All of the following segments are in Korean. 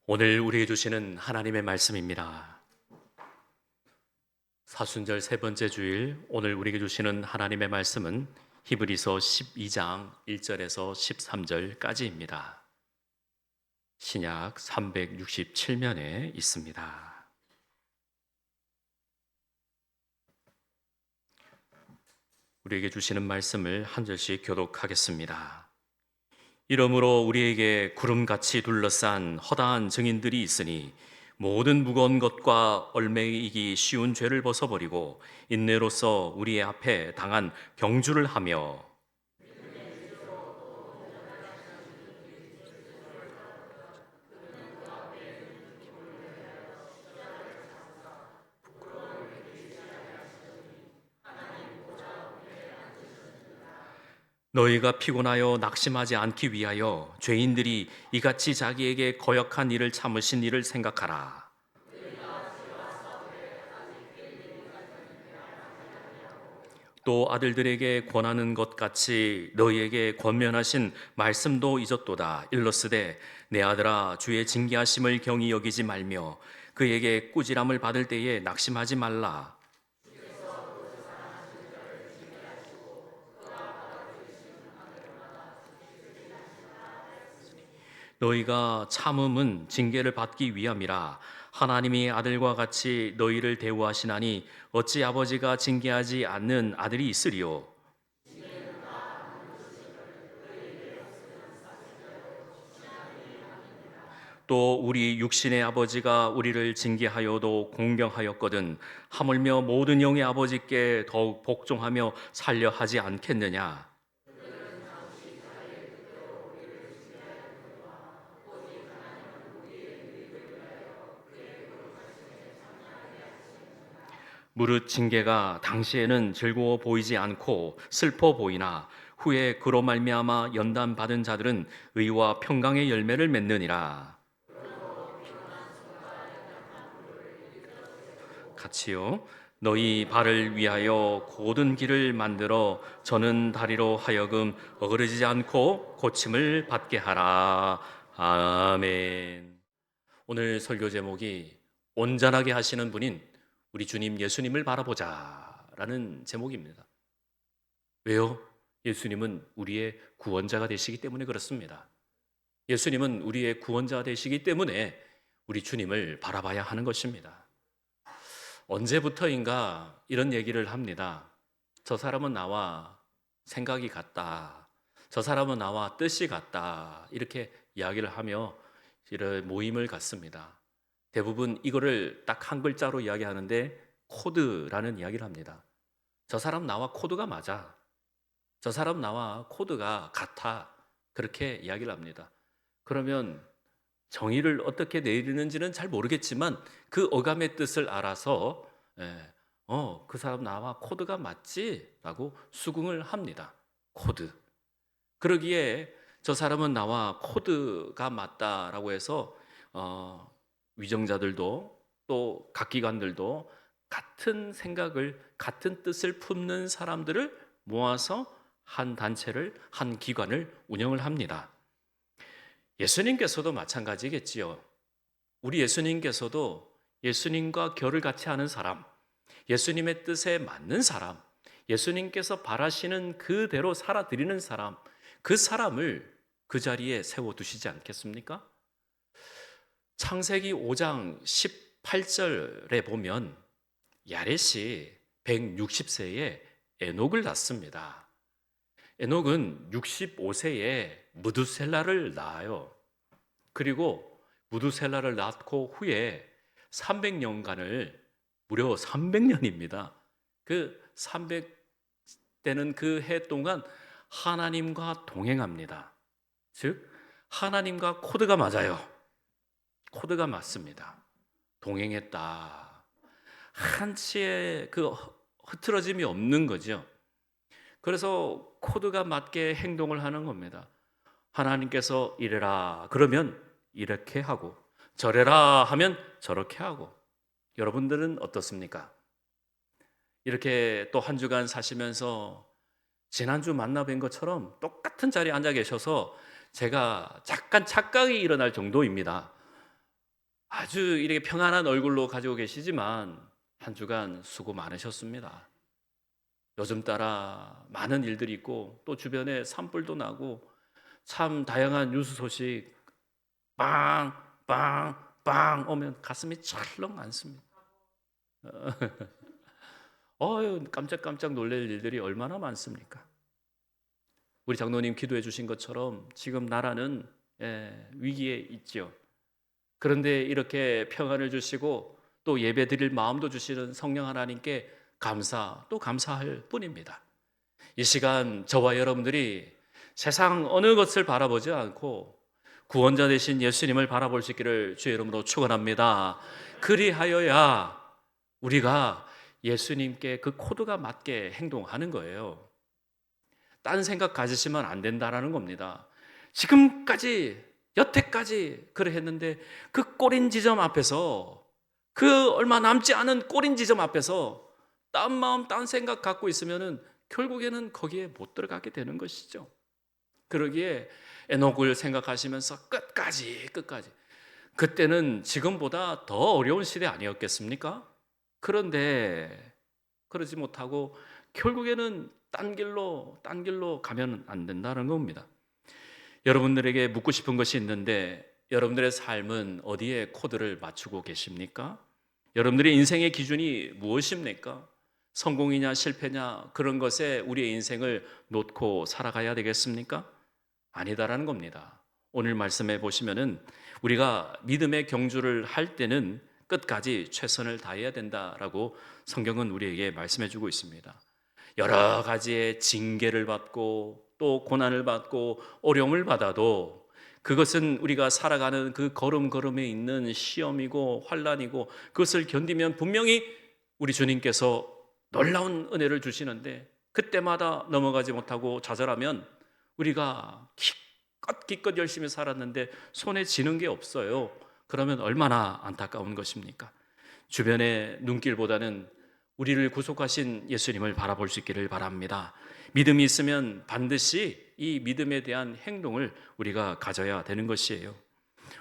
오늘 우리에게 주시는 하나님의 말씀입니다. 사순절 세 번째 주일, 오늘 우리에게 주시는 하나님의 말씀은 히브리서 12장 1절에서 13절까지입니다. 신약 367면에 있습니다. 우리에게 주시는 말씀을 한 절씩 교독하겠습니다. 이러므로 우리에게 구름같이 둘러싼 허다한 증인들이 있으니 모든 무거운 것과 얼매이기 쉬운 죄를 벗어버리고 인내로써 우리의 앞에 당한 경주를 하며 너희가 피곤하여 낙심하지 않기 위하여 죄인들이 이같이 자기에게 거역한 일을 참으신 일을 생각하라. 또 아들들에게 권하는 것 같이 너희에게 권면하신 말씀도 잊었도다. 일러스되 내 아들아 주의 징계하심을 경히 여기지 말며 그에게 꾸지람을 받을 때에 낙심하지 말라. 너희가 참음은 징계를 받기 위함이라. 하나님이 아들과 같이 너희를 대우하시나니 어찌 아버지가 징계하지 않는 아들이 있으리요. 또 우리 육신의 아버지가 우리를 징계하여도 공경하였거든 하물며 모든 영의 아버지께 더욱 복종하며 살려 하지 않겠느냐. 무릇 징계가 당시에는 즐거워 보이지 않고 슬퍼 보이나 후에 그로 말미암아 연단 받은 자들은 의와 평강의 열매를 맺느니라. 같이요. 너희 발을 위하여 곧은 길을 만들어 저는 다리로 하여금 어그러지지 않고 고침을 받게 하라. 아멘. 오늘 설교 제목이 온전하게 하시는 분인 우리 주님 예수님을 바라보자라는 제목입니다. 왜요? 예수님은 우리의 구원자가 되시기 때문에 그렇습니다. 예수님은 우리의 구원자가 되시기 때문에 우리 주님을 바라봐야 하는 것입니다. 언제부터인가 이런 얘기를 합니다. 저 사람은 나와 생각이 같다. 저 사람은 나와 뜻이 같다. 이렇게 이야기를 하며 이런 모임을 갖습니다. 대부분 이거를 딱 한 글자로 이야기하는데 코드라는 이야기를 합니다. 저 사람 나와 코드가 맞아. 저 사람 나와 코드가 같아. 그렇게 이야기를 합니다. 그러면 정의를 어떻게 내리는지는 잘 모르겠지만 그 어감의 뜻을 알아서 예, 그 사람 나와 코드가 맞지? 라고 수긍을 합니다. 코드. 그러기에 저 사람은 나와 코드가 맞다라고 해서 위정자들도 또 각기관들도 같은 생각을 같은 뜻을 품는 사람들을 모아서 한 단체를 한 기관을 운영을 합니다. 예수님께서도 마찬가지겠지요. 우리 예수님께서도 예수님과 결을 같이 하는 사람, 예수님의 뜻에 맞는 사람, 예수님께서 바라시는 그대로 살아드리는 사람, 그 사람을 그 자리에 세워두시지 않겠습니까? 창세기 5장 18절에 보면 야렛이 160세에 에녹을 낳습니다. 에녹은 65세에 무두셀라를 낳아요. 그리고 무두셀라를 낳고 후에 300년간을 무려 300년입니다. 그 300되는 그 해 동안 하나님과 동행합니다. 즉 하나님과 코드가 맞아요. 코드가 맞습니다. 동행했다. 한치의 그 흐트러짐이 없는 거죠. 그래서 코드가 맞게 행동을 하는 겁니다. 하나님께서 이래라 그러면 이렇게 하고 저래라 하면 저렇게 하고. 여러분들은 어떻습니까? 이렇게 또 한 주간 사시면서 지난주 만나 뵌 것처럼 똑같은 자리에 앉아 계셔서 제가 잠깐 착각이 일어날 정도입니다. 아주 이렇게 평안한 얼굴로 가지고 계시지만 한 주간 수고 많으셨습니다. 요즘 따라 많은 일들이 있고 또 주변에 산불도 나고 참 다양한 뉴스 소식 빵, 빵, 빵 오면 가슴이 철렁 않습니다. 깜짝깜짝 놀랄 일들이 얼마나 많습니까? 우리 장로님 기도해 주신 것처럼 지금 나라는 위기에 있죠. 그런데 이렇게 평안을 주시고 또 예배 드릴 마음도 주시는 성령 하나님께 또 감사할 뿐입니다. 이 시간 저와 여러분들이 세상 어느 것을 바라보지 않고 구원자 되신 예수님을 바라볼 수 있기를 주의 이름으로 축원합니다. 그리하여야 우리가 예수님께 그 코드가 맞게 행동하는 거예요. 딴 생각 가지시면 안 된다라는 겁니다. 지금까지 여태까지 그래 했는데 그 꼬린 지점 앞에서, 그 얼마 남지 않은 꼬린 지점 앞에서 딴 마음 딴 생각 갖고 있으면은 결국에는 거기에 못 들어가게 되는 것이죠. 그러기에 에녹을 생각하시면서 끝까지 그때는 지금보다 더 어려운 시대 아니었겠습니까? 그런데 그러지 못하고 결국에는 딴 길로 가면 안 된다는 겁니다. 여러분들에게 묻고 싶은 것이 있는데 여러분들의 삶은 어디에 코드를 맞추고 계십니까? 여러분들의 인생의 기준이 무엇입니까? 성공이냐 실패냐 그런 것에 우리의 인생을 놓고 살아가야 되겠습니까? 아니다라는 겁니다. 오늘 말씀해 보시면은 우리가 믿음의 경주를 할 때는 끝까지 최선을 다해야 된다라고 성경은 우리에게 말씀해 주고 있습니다. 여러 가지의 징계를 받고 또 고난을 받고 어려움을 받아도 그것은 우리가 살아가는 그 걸음걸음에 있는 시험이고 환난이고 그것을 견디면 분명히 우리 주님께서 놀라운 은혜를 주시는데 그때마다 넘어가지 못하고 좌절하면 우리가 기껏 열심히 살았는데 손에 쥐는 게 없어요. 그러면 얼마나 안타까운 것입니까? 주변의 눈길보다는 우리를 구속하신 예수님을 바라볼 수 있기를 바랍니다. 믿음이 있으면 반드시 이 믿음에 대한 행동을 우리가 가져야 되는 것이에요.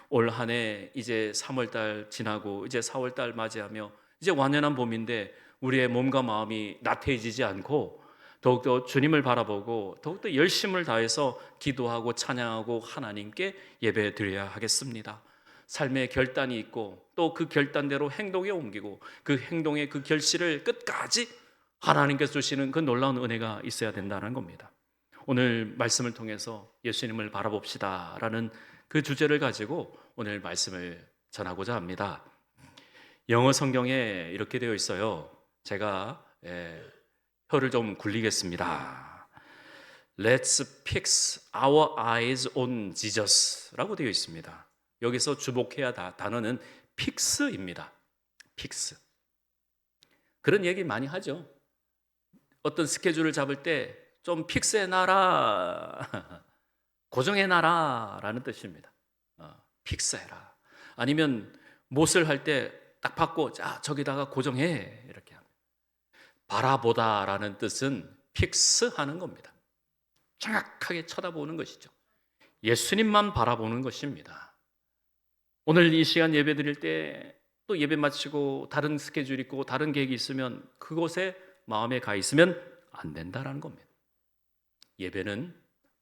올 한 해 이제 3월달 지나고 이제 4월달 맞이하며 이제 완연한 봄인데 우리의 몸과 마음이 나태해지지 않고 더욱더 주님을 바라보고 더욱더 열심을 다해서 기도하고 찬양하고 하나님께 예배 드려야 하겠습니다. 삶의 결단이 있고 또 그 결단대로 행동에 옮기고 그 행동의 그 결실을 끝까지 하나님께서 주시는 그 놀라운 은혜가 있어야 된다는 겁니다. 오늘 말씀을 통해서 예수님을 바라봅시다 라는 그 주제를 가지고 오늘 말씀을 전하고자 합니다. 영어 성경에 이렇게 되어 있어요. 제가 혀를 좀 굴리겠습니다. Let's fix our eyes on Jesus 라고 되어 있습니다. 여기서 주목해야 단어는 픽스입니다. 픽스. 그런 얘기 많이 하죠. 어떤 스케줄을 잡을 때 좀 픽스해놔라, 고정해놔라 라는 뜻입니다. 픽스해라. 아니면 못을 할 때 딱 받고 자 저기다가 고정해 이렇게 합니다. 바라보다 라는 뜻은 픽스하는 겁니다. 정확하게 쳐다보는 것이죠. 예수님만 바라보는 것입니다. 오늘 이 시간 예배 드릴 때 또 예배 마치고 다른 스케줄 있고 다른 계획이 있으면 그곳에 마음에 가 있으면 안 된다라는 겁니다. 예배는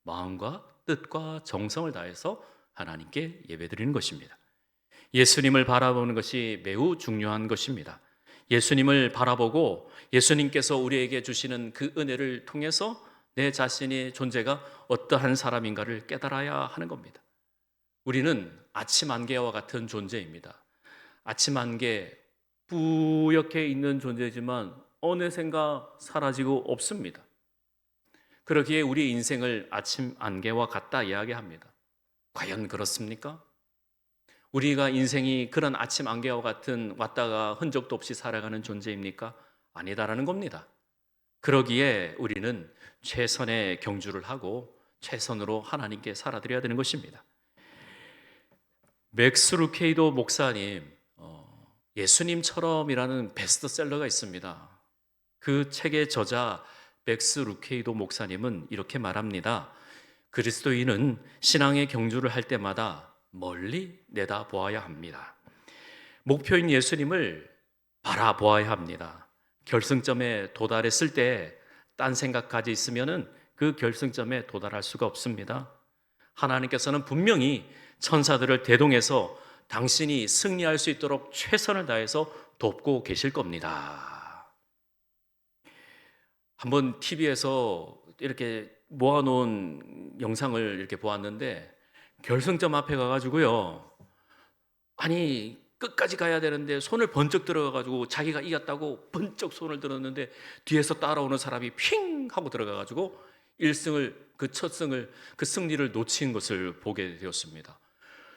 마음과 뜻과 정성을 다해서 하나님께 예배 드리는 것입니다. 예수님을 바라보는 것이 매우 중요한 것입니다. 예수님을 바라보고 예수님께서 우리에게 주시는 그 은혜를 통해서 내 자신의 존재가 어떠한 사람인가를 깨달아야 하는 겁니다. 우리는 아침 안개와 같은 존재입니다. 아침 안개, 뿌옇게 있는 존재지만 어느샌가 사라지고 없습니다. 그러기에 우리 인생을 아침 안개와 같다 이야기합니다. 과연 그렇습니까? 우리가 인생이 그런 아침 안개와 같은 왔다가 흔적도 없이 살아가는 존재입니까? 아니다라는 겁니다. 그러기에 우리는 최선의 경주를 하고 최선으로 하나님께 살아드려야 되는 것입니다. 맥스 루케이도 목사님 예수님처럼이라는 베스트셀러가 있습니다. 그 책의 저자 맥스 루케이도 목사님은 이렇게 말합니다. 그리스도인은 신앙의 경주를 할 때마다 멀리 내다보아야 합니다. 목표인 예수님을 바라보아야 합니다. 결승점에 도달했을 때 딴 생각까지 있으면은 그 결승점에 도달할 수가 없습니다. 하나님께서는 분명히 천사들을 대동해서 당신이 승리할 수 있도록 최선을 다해서 돕고 계실 겁니다. 한번 TV에서 이렇게 모아놓은 영상을 이렇게 보았는데, 결승점 앞에 가가지고요, 아니 끝까지 가야 되는데 손을 번쩍 들어가가지고 자기가 이겼다고 번쩍 손을 들었는데, 뒤에서 따라오는 사람이 핑 하고 들어가가지고 1승을, 그 첫 승을, 그 승리를 놓친 것을 보게 되었습니다.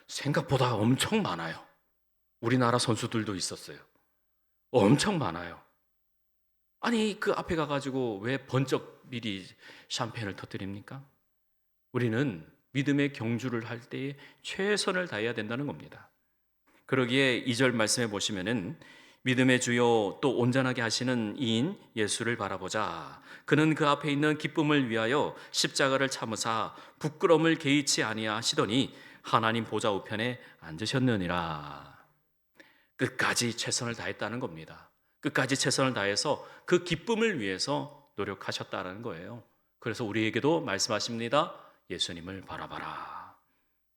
생각보다 엄청 많아요. 우리나라 선수들도 있었어요. 엄청 많아요. 아니 그 앞에 가가지고 왜 번쩍 미리 샴페인을 터뜨립니까? 우리는 믿음의 경주를 할 때에 최선을 다해야 된다는 겁니다. 그러기에 2절 말씀해 보시면은, 믿음의 주요 또 온전하게 하시는 이인 예수를 바라보자. 그는 그 앞에 있는 기쁨을 위하여 십자가를 참으사 부끄러움을 개의치 아니하시더니 하나님 보좌 우편에 앉으셨느니라. 끝까지 최선을 다했다는 겁니다. 끝까지 최선을 다해서 그 기쁨을 위해서 노력하셨다는 거예요. 그래서 우리에게도 말씀하십니다. 예수님을 바라봐라.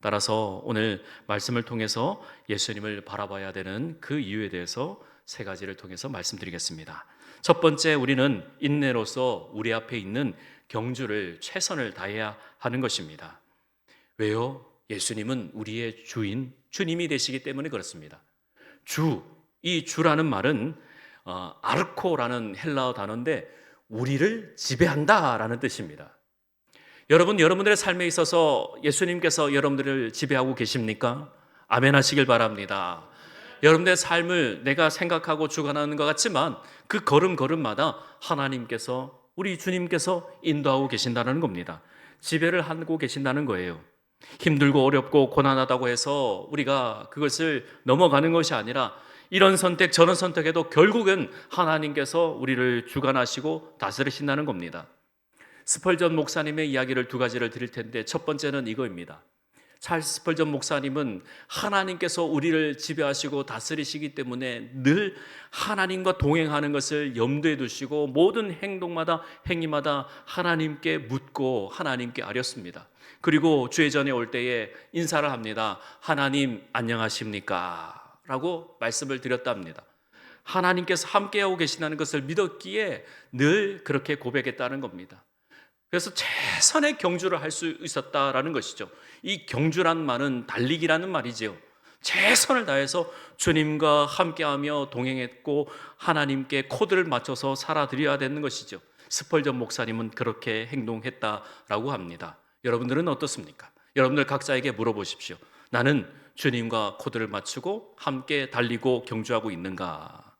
따라서 오늘 말씀을 통해서 예수님을 바라봐야 되는 그 이유에 대해서 3가지를 통해서 말씀드리겠습니다. 첫 번째, 우리는 인내로서 우리 앞에 있는 경주를 최선을 다해야 하는 것입니다. 왜요? 예수님은 우리의 주인, 주님이 되시기 때문에 그렇습니다. 이 주라는 말은 아르코라는 헬라어 단어인데 우리를 지배한다라는 뜻입니다. 여러분, 여러분들의 삶에 있어서 예수님께서 여러분들을 지배하고 계십니까? 아멘 하시길 바랍니다. 여러분들의 삶을 내가 생각하고 주관하는 것 같지만 그 걸음걸음마다 하나님께서, 우리 주님께서 인도하고 계신다는 겁니다. 지배를 하고 계신다는 거예요. 힘들고 어렵고 고난하다고 해서 우리가 그것을 넘어가는 것이 아니라, 이런 선택 저런 선택해도 결국은 하나님께서 우리를 주관하시고 다스리신다는 겁니다. 스펄전 목사님의 이야기를 2가지를 드릴 텐데, 첫 번째는 이거입니다. 찰스 스펄전 목사님은 하나님께서 우리를 지배하시고 다스리시기 때문에 늘 하나님과 동행하는 것을 염두에 두시고 모든 행위마다 하나님께 묻고 하나님께 아렸습니다. 그리고 주의전에 올 때에 인사를 합니다. 하나님 안녕하십니까? 라고 말씀을 드렸답니다. 하나님께서 함께하고 계신다는 것을 믿었기에 늘 그렇게 고백했다는 겁니다. 그래서 최선의 경주를 할 수 있었다라는 것이죠. 이 경주란 말은 달리기라는 말이죠. 최선을 다해서 주님과 함께하며 동행했고 하나님께 코드를 맞춰서 살아드려야 되는 것이죠. 스펄전 목사님은 그렇게 행동했다라고 합니다. 여러분들은 어떻습니까? 여러분들 각자에게 물어보십시오. 나는 주님과 코드를 맞추고 함께 달리고 경주하고 있는가?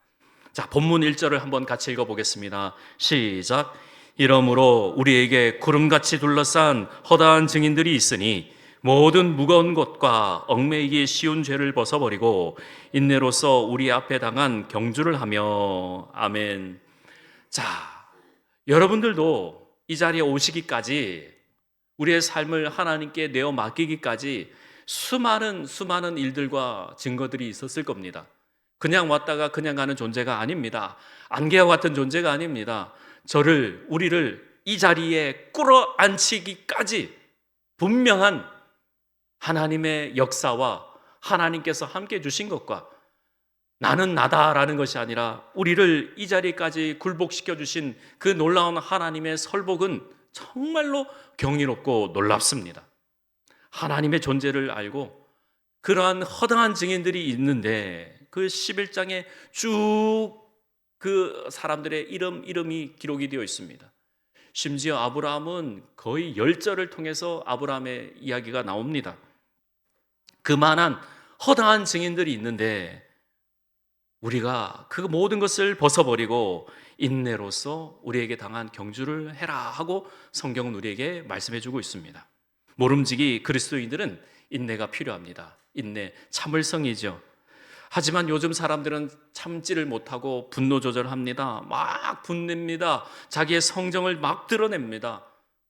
자, 본문 1절을 한번 같이 읽어보겠습니다. 시작. 이러므로 우리에게 구름같이 둘러싼 허다한 증인들이 있으니 모든 무거운 것과 얽매이기 쉬운 죄를 벗어버리고 인내로서 우리 앞에 당한 경주를 하며. 아멘. 자, 여러분들도 이 자리에 오시기까지, 우리의 삶을 하나님께 내어 맡기기까지 수많은 일들과 증거들이 있었을 겁니다. 그냥 왔다가 그냥 가는 존재가 아닙니다. 안개와 같은 존재가 아닙니다. 우리를 이 자리에 끌어앉히기까지 분명한 하나님의 역사와 하나님께서 함께 주신 것과, 나는 나다라는 것이 아니라 우리를 이 자리까지 굴복시켜 주신 그 놀라운 하나님의 설복은 정말로 경이롭고 놀랍습니다. 하나님의 존재를 알고 그러한 허당한 증인들이 있는데, 그 11장에 쭉 그 사람들의 이름이 기록이 되어 있습니다. 심지어 아브라함은 거의 10절을 통해서 아브라함의 이야기가 나옵니다. 그만한 허다한 증인들이 있는데 우리가 그 모든 것을 벗어버리고 인내로서 우리에게 당한 경주를 해라 하고 성경은 우리에게 말씀해 주고 있습니다. 모름지기 그리스도인들은 인내가 필요합니다. 인내, 참을성이죠. 하지만 요즘 사람들은 참지를 못하고 분노 조절합니다. 막 분냅니다. 자기의 성정을 막 드러냅니다.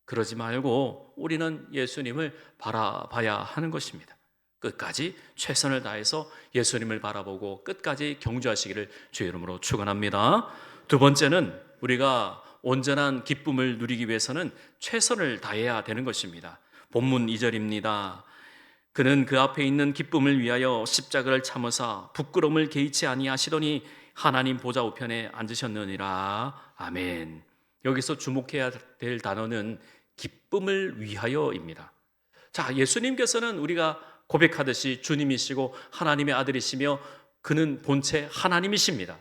그러지 말고 우리는 예수님을 바라봐야 하는 것입니다. 끝까지 최선을 다해서 예수님을 바라보고 끝까지 경주하시기를 주의 이름으로 축원합니다. 두 번째는 우리가 온전한 기쁨을 누리기 위해서는 최선을 다해야 되는 것입니다. 본문 2절입니다. 그는 그 앞에 있는 기쁨을 위하여 십자가를 참으사 부끄러움을 개의치 아니하시더니 하나님 보좌 우편에 앉으셨느니라. 아멘. 여기서 주목해야 될 단어는 기쁨을 위하여입니다. 자, 예수님께서는 우리가 고백하듯이 주님이시고 하나님의 아들이시며 그는 본체 하나님이십니다.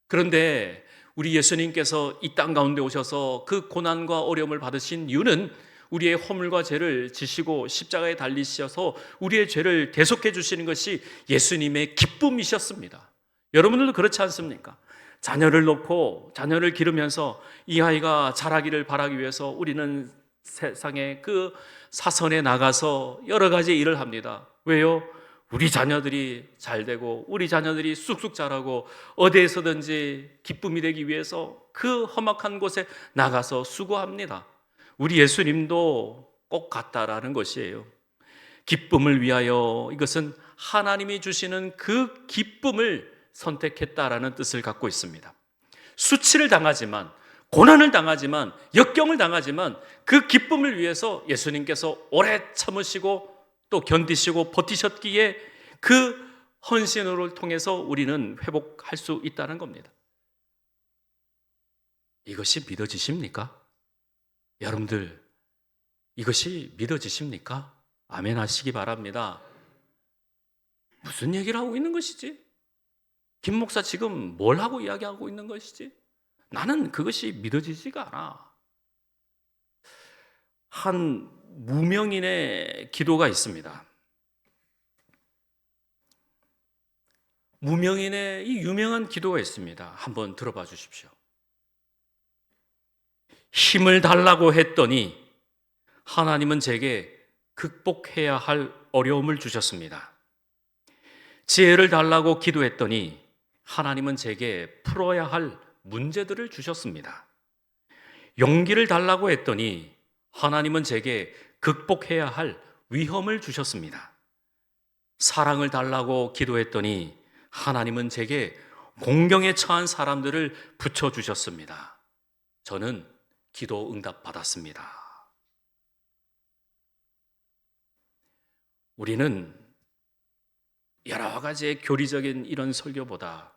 그런데 우리 예수님께서 이 땅 가운데 오셔서 그 고난과 어려움을 받으신 이유는 우리의 허물과 죄를 지시고 십자가에 달리셔서 우리의 죄를 대속해 주시는 것이 예수님의 기쁨이셨습니다. 여러분들도 그렇지 않습니까? 자녀를 놓고 자녀를 기르면서 이 아이가 자라기를 바라기 위해서 우리는 세상에 그 사선에 나가서 여러 가지 일을 합니다. 왜요? 우리 자녀들이 잘 되고 우리 자녀들이 쑥쑥 자라고 어디에서든지 기쁨이 되기 위해서 그 험악한 곳에 나가서 수고합니다. 우리 예수님도 꼭 같다라는 것이에요. 기쁨을 위하여, 이것은 하나님이 주시는 그 기쁨을 선택했다라는 뜻을 갖고 있습니다. 수치를 당하지만, 고난을 당하지만, 역경을 당하지만 그 기쁨을 위해서 예수님께서 오래 참으시고 또 견디시고 버티셨기에 그 헌신을 통해서 우리는 회복할 수 있다는 겁니다. 이것이 믿어지십니까? 여러분들, 이것이 믿어지십니까? 아멘 하시기 바랍니다. 무슨 얘기를 하고 있는 것이지? 김 목사 지금 뭘 하고 이야기하고 있는 것이지? 나는 그것이 믿어지지가 않아. 한 무명인의 기도가 있습니다. 무명인의 이 유명한 기도가 있습니다. 한번 들어봐 주십시오. 힘을 달라고 했더니 하나님은 제게 극복해야 할 어려움을 주셨습니다. 지혜를 달라고 기도했더니 하나님은 제게 풀어야 할 문제들을 주셨습니다. 용기를 달라고 했더니 하나님은 제게 극복해야 할 위험을 주셨습니다. 사랑을 달라고 기도했더니 하나님은 제게 공경에 처한 사람들을 붙여주셨습니다. 저는 기도 응답 받았습니다. 우리는 여러 가지의 교리적인 이런 설교보다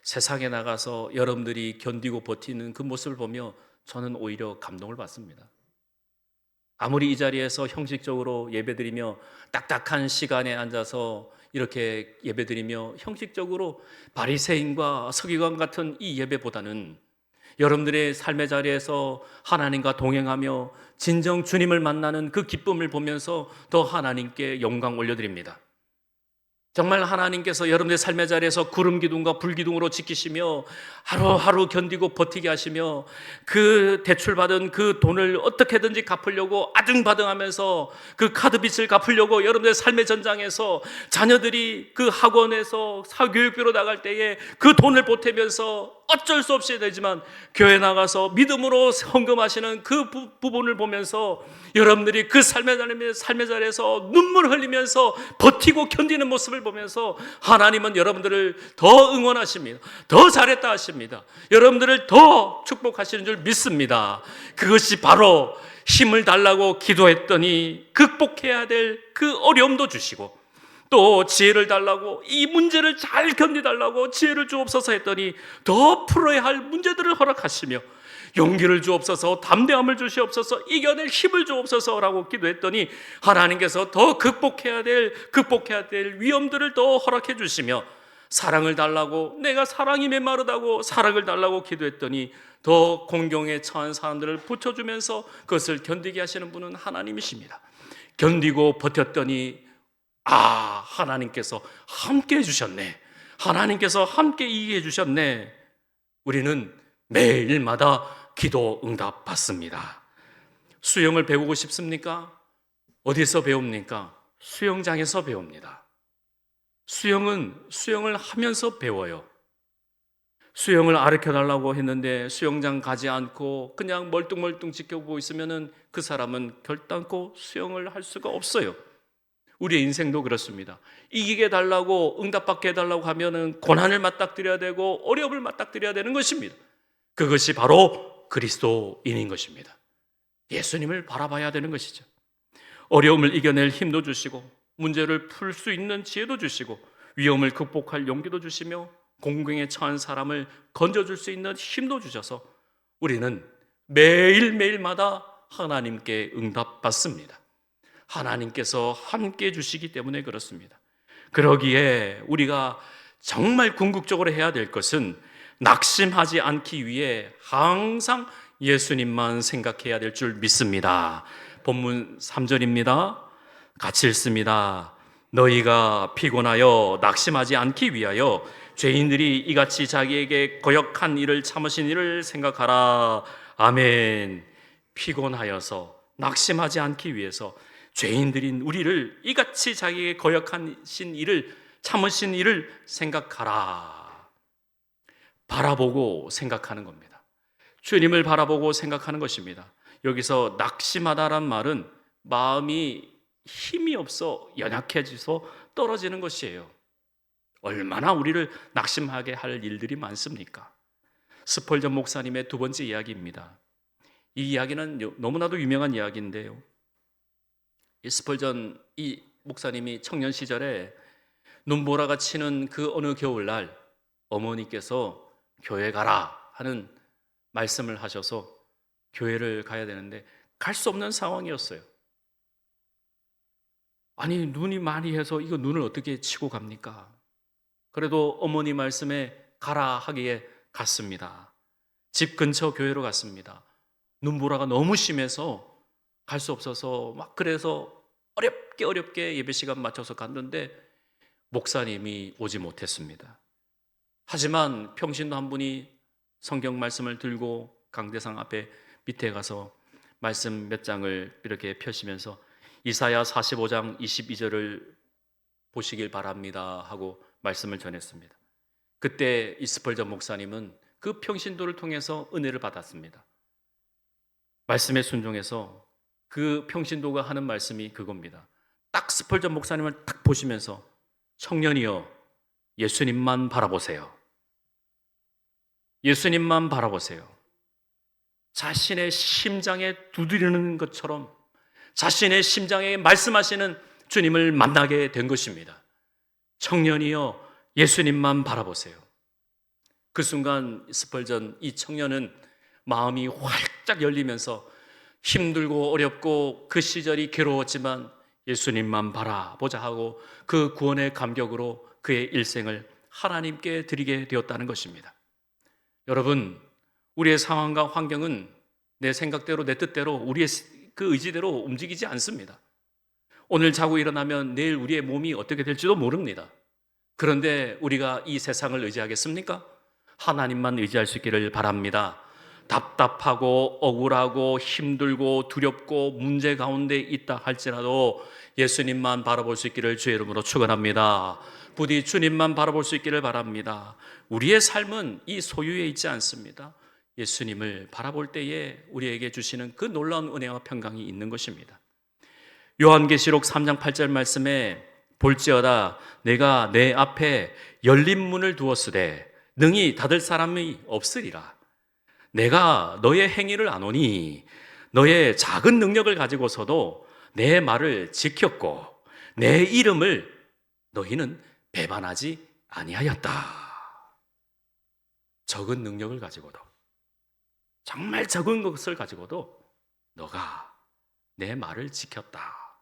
세상에 나가서 여러분들이 견디고 버티는 그 모습을 보며 저는 오히려 감동을 받습니다. 아무리 이 자리에서 형식적으로 예배드리며 딱딱한 시간에 앉아서 이렇게 예배드리며 형식적으로 바리새인과 서기관 같은 이 예배보다는 여러분들의 삶의 자리에서 하나님과 동행하며 진정 주님을 만나는 그 기쁨을 보면서 더 하나님께 영광 올려드립니다. 정말 하나님께서 여러분의 삶의 자리에서 구름 기둥과 불 기둥으로 지키시며 하루하루 견디고 버티게 하시며 그 대출받은 그 돈을 어떻게든지 갚으려고 아등바등하면서 그 카드빚을 갚으려고 여러분의 삶의 전장에서 자녀들이 그 학원에서 사교육비로 나갈 때에 그 돈을 보태면서 어쩔 수 없이 되지만 교회 나가서 믿음으로 헌금하시는 그 부분을 보면서 여러분들이 그 삶의 자리에서 눈물 흘리면서 버티고 견디는 모습을 보면서 하나님은 여러분들을 더 응원하십니다. 더 잘했다 하십니다. 여러분들을 더 축복하시는 줄 믿습니다. 그것이 바로 힘을 달라고 기도했더니 극복해야 될 그 어려움도 주시고 또 지혜를 달라고 이 문제를 잘 견디달라고 지혜를 주옵소서 했더니 더 풀어야 할 문제들을 허락하시며 용기를 주옵소서, 담대함을 주시옵소서, 이겨낼 힘을 주옵소서라고 기도했더니 하나님께서 더 극복해야 될 위험들을 더 허락해 주시며 사랑을 달라고, 내가 사랑이 메마르다고 사랑을 달라고 기도했더니 더 공경에 처한 사람들을 붙여주면서 그것을 견디게 하시는 분은 하나님이십니다. 견디고 버텼더니 하나님께서 함께 해주셨네. 하나님께서 함께 이기게 해주셨네. 우리는 매일마다 기도 응답 받습니다. 수영을 배우고 싶습니까? 어디서 배웁니까? 수영장에서 배웁니다. 수영을 하면서 배워요. 수영을 가르쳐달라고 했는데 수영장 가지 않고 그냥 멀뚱멀뚱 지켜보고 있으면 그 사람은 결단코 수영을 할 수가 없어요. 우리의 인생도 그렇습니다. 이기게 달라고 응답받게 해달라고 하면은 고난을 맞닥뜨려야 되고 어려움을 맞닥뜨려야 되는 것입니다. 그것이 바로 그리스도인인 것입니다. 예수님을 바라봐야 되는 것이죠. 어려움을 이겨낼 힘도 주시고 문제를 풀 수 있는 지혜도 주시고 위험을 극복할 용기도 주시며 공경에 처한 사람을 건져줄 수 있는 힘도 주셔서 우리는 매일매일마다 하나님께 응답받습니다. 하나님께서 함께 주시기 때문에 그렇습니다. 그러기에 우리가 정말 궁극적으로 해야 될 것은 낙심하지 않기 위해 항상 예수님만 생각해야 될 줄 믿습니다. 본문 3절입니다. 같이 읽습니다. 너희가 피곤하여 낙심하지 않기 위하여 죄인들이 이같이 자기에게 거역한 일을 참으신 일을 생각하라. 아멘. 피곤하여서 낙심하지 않기 위해서 죄인들인 우리를 이같이 자기에게 거역하신 일을 참으신 일을 생각하라. 바라보고 생각하는 겁니다. 주님을 바라보고 생각하는 것입니다. 여기서 낙심하다란 말은 마음이 힘이 없어 연약해져서 떨어지는 것이에요. 얼마나 우리를 낙심하게 할 일들이 많습니까? 스펄전 목사님의 두 번째 이야기입니다. 이 이야기는 너무나도 유명한 이야기인데요. 이 스펄전 이 목사님이 청년 시절에 눈보라가 치는 그 어느 겨울날 어머니께서 교회 가라 하는 말씀을 하셔서 교회를 가야 되는데 갈 수 없는 상황이었어요. 아니 눈이 많이 해서 이거 눈을 어떻게 치고 갑니까? 그래도 어머니 말씀에 가라 하기에 갔습니다. 집 근처 교회로 갔습니다. 눈보라가 너무 심해서 갈 수 없어서 막 그래서 어렵게 예배 시간 맞춰서 갔는데 목사님이 오지 못했습니다. 하지만 평신도 한 분이 성경 말씀을 들고 강대상 앞에 밑에 가서 말씀 몇 장을 이렇게 펴시면서 이사야 45장 22절을 보시길 바랍니다 하고 말씀을 전했습니다. 그때 이스펄전 목사님은 그 평신도를 통해서 은혜를 받았습니다. 말씀에 순종해서 그 평신도가 하는 말씀이 그겁니다. 딱 스펄전 목사님을 딱 보시면서 청년이여 예수님만 바라보세요. 예수님만 바라보세요. 자신의 심장에 두드리는 것처럼 자신의 심장에 말씀하시는 주님을 만나게 된 것입니다. 청년이여 예수님만 바라보세요. 그 순간 스펄전 이 청년은 마음이 활짝 열리면서 힘들고 어렵고 그 시절이 괴로웠지만 예수님만 바라보자 하고 그 구원의 감격으로 그의 일생을 하나님께 드리게 되었다는 것입니다. 여러분, 우리의 상황과 환경은 내 생각대로 내 뜻대로 우리의 그 의지대로 움직이지 않습니다. 오늘 자고 일어나면 내일 우리의 몸이 어떻게 될지도 모릅니다. 그런데 우리가 이 세상을 의지하겠습니까? 하나님만 의지할 수 있기를 바랍니다. 답답하고 억울하고 힘들고 두렵고 문제 가운데 있다 할지라도 예수님만 바라볼 수 있기를 주의 이름으로 축원합니다. 부디 주님만 바라볼 수 있기를 바랍니다. 우리의 삶은 이 소유에 있지 않습니다. 예수님을 바라볼 때에 우리에게 주시는 그 놀라운 은혜와 평강이 있는 것입니다. 요한계시록 3장 8절 말씀에 볼지어다 내가 내 앞에 열린 문을 두었으되 능히 닫을 사람이 없으리라. 내가 너의 행위를 아노니 너의 작은 능력을 가지고서도 내 말을 지켰고 내 이름을 너희는 배반하지 아니하였다. 적은 능력을 가지고도 정말 적은 것을 가지고도 너가 내 말을 지켰다.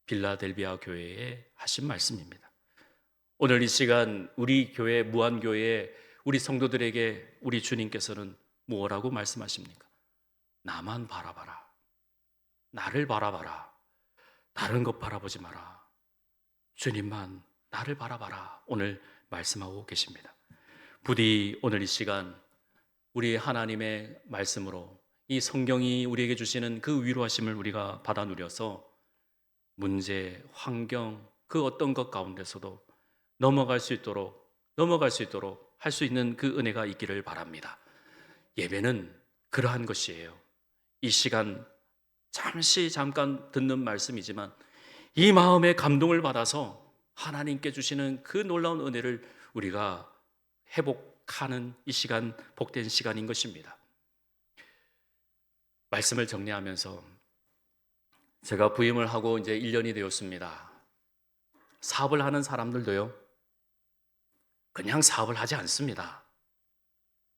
빌라델비아 교회에 하신 말씀입니다. 오늘 이 시간 우리 교회 무한교회에 우리 성도들에게 우리 주님께서는 무엇라고 말씀하십니까? 나만 바라봐라. 나를 바라봐라. 다른 것 바라보지 마라. 주님만 나를 바라봐라. 오늘 말씀하고 계십니다. 부디 오늘 이 시간 우리 하나님의 말씀으로 이 성경이 우리에게 주시는 그 위로하심을 우리가 받아 누려서 문제, 환경, 그 어떤 것 가운데서도 넘어갈 수 있도록 할 수 있는 그 은혜가 있기를 바랍니다. 예배는 그러한 것이에요. 이 시간 잠깐 듣는 말씀이지만 이 마음의 감동을 받아서 하나님께 주시는 그 놀라운 은혜를 우리가 회복하는 이 시간, 복된 시간인 것입니다. 말씀을 정리하면서 제가 부임을 하고 이제 1년이 되었습니다. 사업을 하는 사람들도요, 그냥 사업을 하지 않습니다.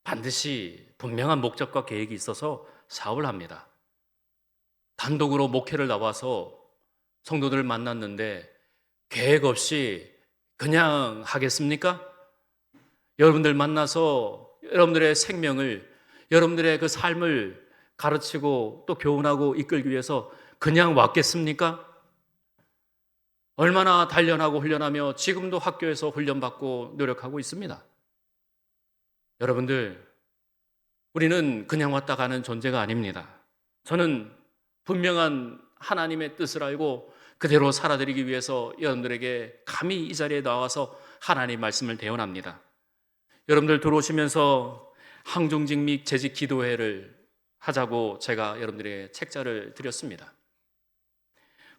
반드시 분명한 목적과 계획이 있어서 사업을 합니다. 단독으로 목회를 나와서 성도들을 만났는데 계획 없이 그냥 하겠습니까? 여러분들 만나서 여러분들의 생명을, 여러분들의 그 삶을 가르치고 또 교훈하고 이끌기 위해서 그냥 왔겠습니까? 얼마나 단련하고 훈련하며 지금도 학교에서 훈련받고 노력하고 있습니다. 여러분들, 우리는 그냥 왔다 가는 존재가 아닙니다. 저는 분명한 하나님의 뜻을 알고 그대로 살아드리기 위해서 여러분들에게 감히 이 자리에 나와서 하나님 말씀을 대언합니다. 여러분들 들어오시면서 항종직 및 재직 기도회를 하자고 제가 여러분들에게 책자를 드렸습니다.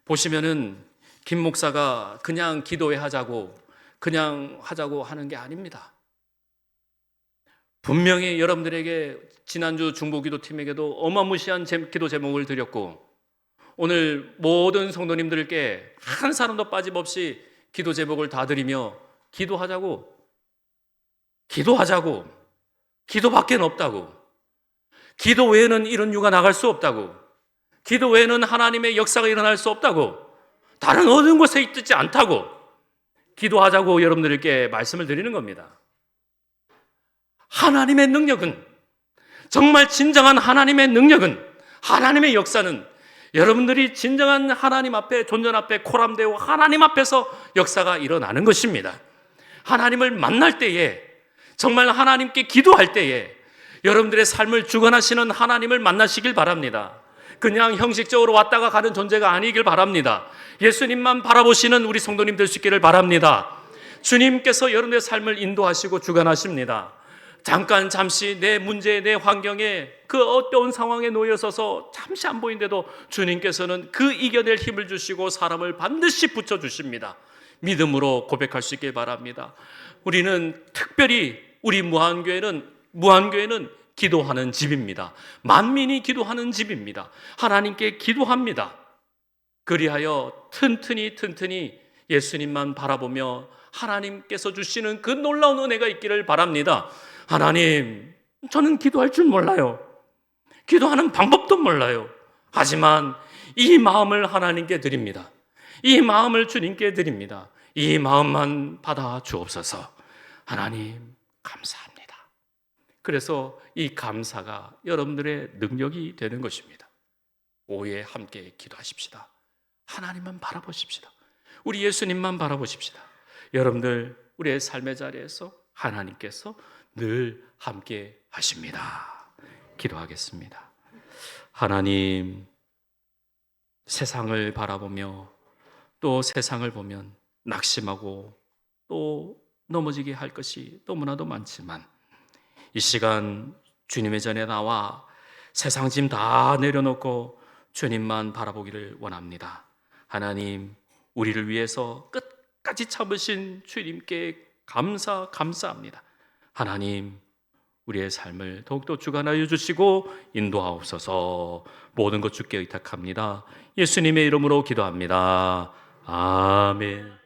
보시면은 김 목사가 그냥 기도회 하자고 하는 게 아닙니다. 분명히 여러분들에게 지난주 중보기도팀에게도 어마무시한 기도 제목을 드렸고, 오늘 모든 성도님들께 한 사람도 빠짐없이 기도 제목을 다 드리며 기도하자고, 기도밖에 없다고, 기도 외에는 이런 유가 나갈 수 없다고, 기도 외에는 하나님의 역사가 일어날 수 없다고, 다른 어느 곳에 있지 않다고 기도하자고 여러분들께 말씀을 드리는 겁니다. 하나님의 능력은, 정말 진정한 하나님의 능력은, 하나님의 역사는 여러분들이 진정한 하나님 앞에, 존전 앞에 코람되고 하나님 앞에서 역사가 일어나는 것입니다. 하나님을 만날 때에, 정말 하나님께 기도할 때에 여러분들의 삶을 주관하시는 하나님을 만나시길 바랍니다. 그냥 형식적으로 왔다가 가는 존재가 아니길 바랍니다. 예수님만 바라보시는 우리 성도님 될 수 있기를 바랍니다. 주님께서 여러분의 삶을 인도하시고 주관하십니다. 잠시 내 문제, 내 환경에, 그 어려운 상황에 놓여서서 잠시 안 보이는데도 주님께서는 그 이겨낼 힘을 주시고 사람을 반드시 붙여주십니다. 믿음으로 고백할 수 있길 바랍니다. 우리는 특별히 우리 무한교회는 기도하는 집입니다. 만민이 기도하는 집입니다. 하나님께 기도합니다. 그리하여 튼튼히 예수님만 바라보며 하나님께서 주시는 그 놀라운 은혜가 있기를 바랍니다. 하나님, 저는 기도할 줄 몰라요. 기도하는 방법도 몰라요. 하지만 이 마음을 하나님께 드립니다. 이 마음을 주님께 드립니다. 이 마음만 받아 주옵소서. 하나님, 감사합니다. 그래서 이 감사가 여러분들의 능력이 되는 것입니다. 오후에 함께 기도하십시다. 하나님만 바라보십시다. 우리 예수님만 바라보십시다. 여러분들, 우리의 삶의 자리에서 하나님께서 늘 함께 하십니다. 기도하겠습니다. 하나님, 세상을 바라보며 또 세상을 보면 낙심하고 또 넘어지게 할 것이 너무나도 많지만, 이 시간 주님의 전에 나와 세상 짐 다 내려놓고 주님만 바라보기를 원합니다. 하나님, 우리를 위해서 끝까지 참으신 주님께 감사합니다. 하나님, 우리의 삶을 더욱더 주관하여 주시고 인도하옵소서. 모든 것 주께 의탁합니다. 예수님의 이름으로 기도합니다. 아멘.